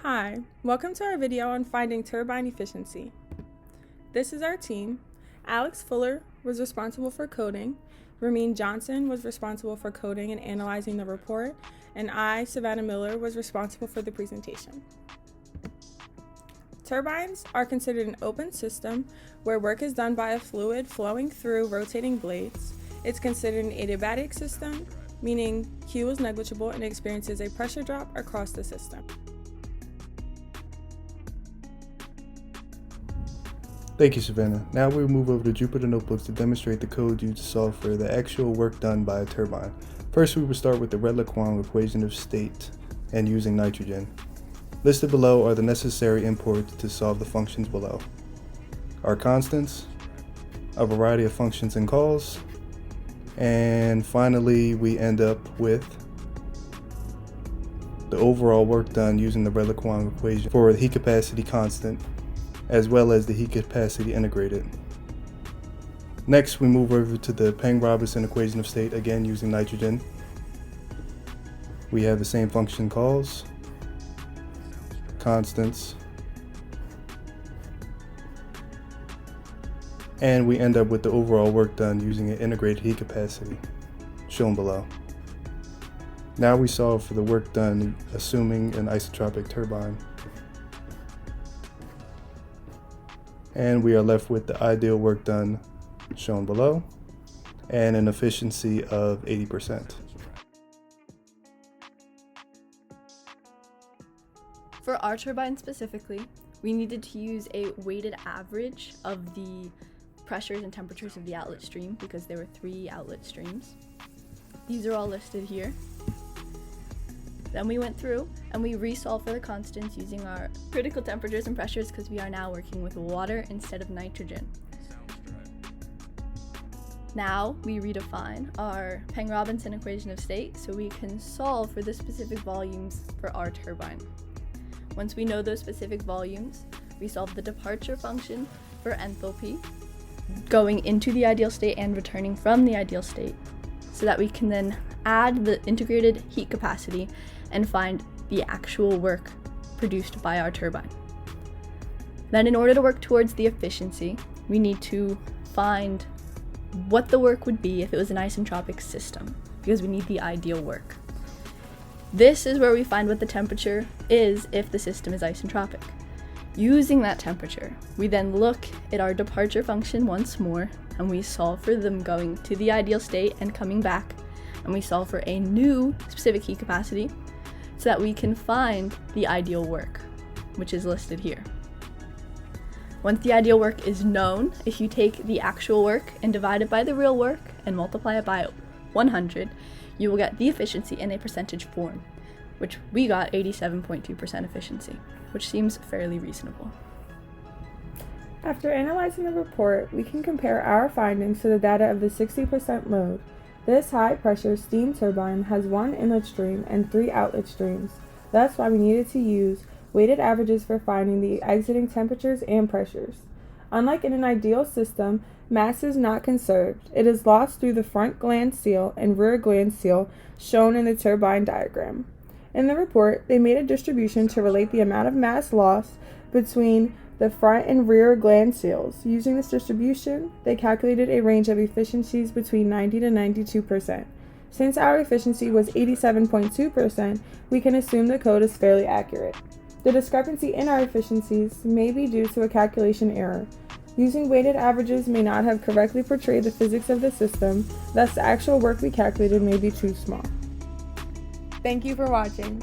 Hi, welcome to our video on finding turbine efficiency. This is our team. Alex Fuller was responsible for coding, Ramin Johnson was responsible for coding and analyzing the report, and I, Savannah Miller, was responsible for the presentation. Turbines are considered an open system where work is done by a fluid flowing through rotating blades. It's considered an adiabatic system, meaning Q is negligible and experiences a pressure drop across the system. Thank you, Savannah. Now we'll move over to Jupyter Notebooks to demonstrate the code used to solve for the actual work done by a turbine. First, we will start with the Redlich-Kwong equation of state and using nitrogen. Listed below are the necessary imports to solve the functions below. Our constants, a variety of functions and calls, and finally we end up with the overall work done using the Redlich-Kwong equation for the heat capacity constant as well as the heat capacity integrated. Next, we move over to the Peng-Robinson equation of state, again using nitrogen. We have the same function calls, constants, and we end up with the overall work done using an integrated heat capacity, shown below. Now we solve for the work done assuming an isotropic turbine. And we are left with the ideal work done shown below and an efficiency of 80%. For our turbine specifically, we needed to use a weighted average of the pressures and temperatures of the outlet stream because there were 3 outlet streams. These are all listed here. Then we went through and we resolved for the constants using our critical temperatures and pressures because we are now working with water instead of nitrogen. Now we redefine our Peng-Robinson equation of state so we can solve for the specific volumes for our turbine. Once we know those specific volumes, we solve the departure function for enthalpy, going into the ideal state and returning from the ideal state, so that we can then add the integrated heat capacity and find the actual work produced by our turbine. Then in order to work towards the efficiency, we need to find what the work would be if it was an isentropic system, because we need the ideal work. This is where we find what the temperature is if the system is isentropic. Using that temperature, we then look at our departure function once more, and we solve for them going to the ideal state and coming back, and we solve for a new specific heat capacity so that we can find the ideal work, which is listed here. Once the ideal work is known, if you take the actual work and divide it by the real work and multiply it by 100, you will get the efficiency in a percentage form, which we got 87.2% efficiency, which seems fairly reasonable. After analyzing the report, we can compare our findings to the data of the 60% load. This high-pressure steam turbine has 1 inlet stream and 3 outlet streams. That's why we needed to use weighted averages for finding the exiting temperatures and pressures. Unlike in an ideal system, mass is not conserved. It is lost through the front gland seal and rear gland seal shown in the turbine diagram. In the report, they made a distribution to relate the amount of mass lost between the front and rear gland seals. Using this distribution, they calculated a range of efficiencies between 90 to 92%. Since our efficiency was 87.2%, we can assume the code is fairly accurate. The discrepancy in our efficiencies may be due to a calculation error. Using weighted averages may not have correctly portrayed the physics of the system, thus the actual work we calculated may be too small. Thank you for watching.